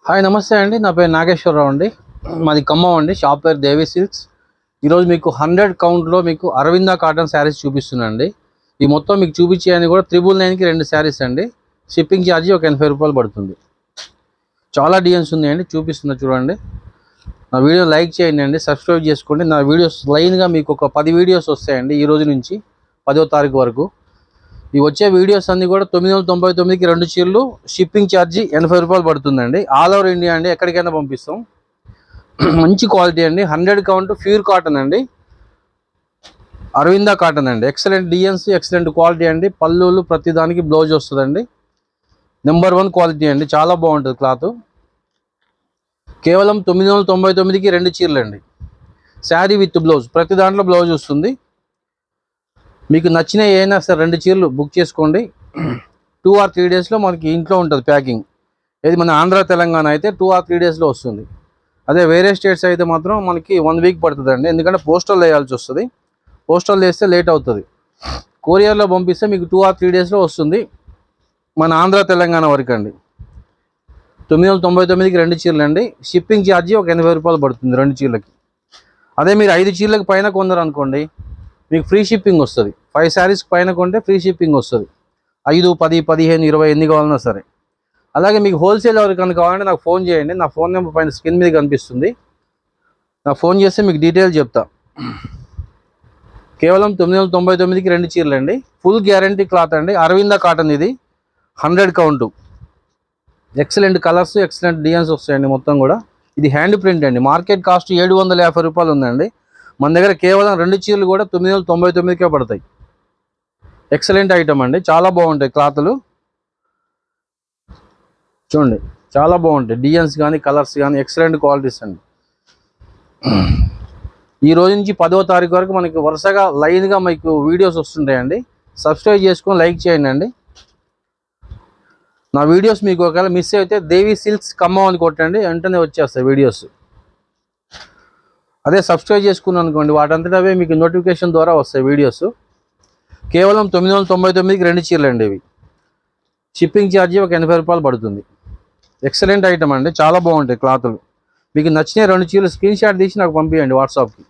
Hi నమస్తే అండి. నా పేరు నాగేశ్వరరావు అండి. మాది ఖమ్మం అండి. షాప్ పేరు దేవి సిల్క్స్. ఈరోజు మీకు 100 కౌంట్లో మీకు అరవింద కాటన్ శారీస్ చూపిస్తున్నాండి. ఈ మొత్తం మీకు చూపించేయని కూడా 999కి 2 శారీస్ అండి. షిప్పింగ్ ఛార్జీ ఒక 80 రూపాయలు పడుతుంది. చాలా డిజైన్స్ ఉన్నాయండి, చూపిస్తున్నా చూడండి. నా వీడియో లైక్ చేయండి అండి, సబ్స్క్రైబ్ చేసుకోండి. నా వీడియోస్ లైన్గా మీకు ఒక 10 వీడియోస్ వస్తాయండి ఈ రోజు నుంచి 10వ తారీఖు వరకు. ఈ వచ్చే వీడియోస్ అన్నీ కూడా 999కి 2 చీరలు, షిప్పింగ్ ఛార్జీ 80 రూపాయలు పడుతుందండి. ఆల్ ఓవర్ ఇండియా అండి, ఎక్కడికైనా పంపిస్తాం. మంచి క్వాలిటీ అండి. 100 కౌంట్ ప్యూర్ కాటన్ అండి, అరవింద కాటన్ అండి. ఎక్సలెంట్ డిజైన్స్, ఎక్సలెంట్ క్వాలిటీ అండి. పళ్ళులు ప్రతి దానికి బ్లౌజ్ వస్తుందండి. నెంబర్ 1 క్వాలిటీ అండి, చాలా బాగుంటుంది క్లాత్. కేవలం 999కి 2 చీరలు అండి. శారీ విత్ బ్లౌజ్, ప్రతి దాంట్లో బ్లౌజ్ వస్తుంది. మీకు నచ్చిన ఏమైనా సరే 2 చీరలు బుక్ చేసుకోండి. 2 or 3 డేస్లో మనకి ఇంట్లో ఉంటుంది ప్యాకింగ్. ఇది మన ఆంధ్ర తెలంగాణ అయితే 2 or 3 డేస్లో వస్తుంది. అదే వేరే స్టేట్స్ అయితే మాత్రం మనకి 1 వీక్ పడుతుందండి. ఎందుకంటే పోస్టల్ వేయాల్సి వస్తుంది. పోస్టల్ వేస్తే లేట్ అవుతుంది. కొరియర్లో పంపిస్తే మీకు 2 or 3 డేస్లో వస్తుంది. మన ఆంధ్ర తెలంగాణ వరకు అండి. 999కి 2 చీరలు అండి. షిప్పింగ్ ఛార్జీ ఒక 80 రూపాయలు పడుతుంది 2 చీరలకి. అదే మీరు 5 చీరలకు పైన కొందరు అనుకోండి, మీకు ఫ్రీ షిప్పింగ్ వస్తుంది. 5 శారీస్ పైన కొంటే ఫ్రీ షిప్పింగ్ వస్తుంది. 5, 10, 15, 20 ఎన్ని కావాలన్నా సరే. అలాగే మీకు హోల్సేల్ ఎవరికైనా కావాలంటే నాకు ఫోన్ చేయండి. నా ఫోన్ నెంబర్ పైన స్క్రీన్ మీద కనిపిస్తుంది. నాకు ఫోన్ చేస్తే మీకు డీటెయిల్ చెప్తా. కేవలం 999కి 2 చీరలు అండి. ఫుల్ గ్యారంటీ క్లాత్ అండి. అరవింద కాటన్ ఇది, 100 count. Excellent colours, excellent designs వస్తాయండి మొత్తం కూడా. ఇది హ్యాండ్ ప్రింట్ అండి. మార్కెట్ కాస్ట్ 750 రూపాయలు ఉందండి. మన దగ్గర కేవలం 2 చీరలు కూడా 999కే పడతాయి. ఎక్సలెంట్ ఐటమ్ అండి, చాలా బాగుంటాయి క్లాతులు. చూడండి, చాలా బాగుంటాయి డిజైన్స్ కానీ కలర్స్ కానీ, ఎక్సలెంట్ క్వాలిటీస్ అండి. ఈ రోజు నుంచి 10వ తారీఖు వరకు మనకి వరుసగా లైన్గా మీకు వీడియోస్ వస్తుంటాయండి. సబ్స్క్రైబ్ చేసుకొని లైక్ చేయండి అండి. నా వీడియోస్ మీకు ఒకవేళ మిస్ అయితే దేవి సిల్క్స్ ఖమ్మం అని కొట్టండి, వెంటనే వచ్చేస్తాయి వీడియోస్. అదే సబ్స్క్రైబ్ చేసుకున్నాను అనుకోండి, వాటంతటా అవే మీకు నోటిఫికేషన్ ద్వారా వస్తాయి వీడియోస్. కేవలం 999కి 2 చీరలు అండి ఇవి. షిప్పింగ్ ఛార్జీ ఒక 80 రూపాయలు పడుతుంది. ఎక్సలెంట్ ఐటమ్ అండి, చాలా బాగుంటాయి క్లాతులు. మీకు నచ్చిన 2 చీరలు స్క్రీన్ షాట్ తీసి నాకు పంపించండి వాట్సాప్కి.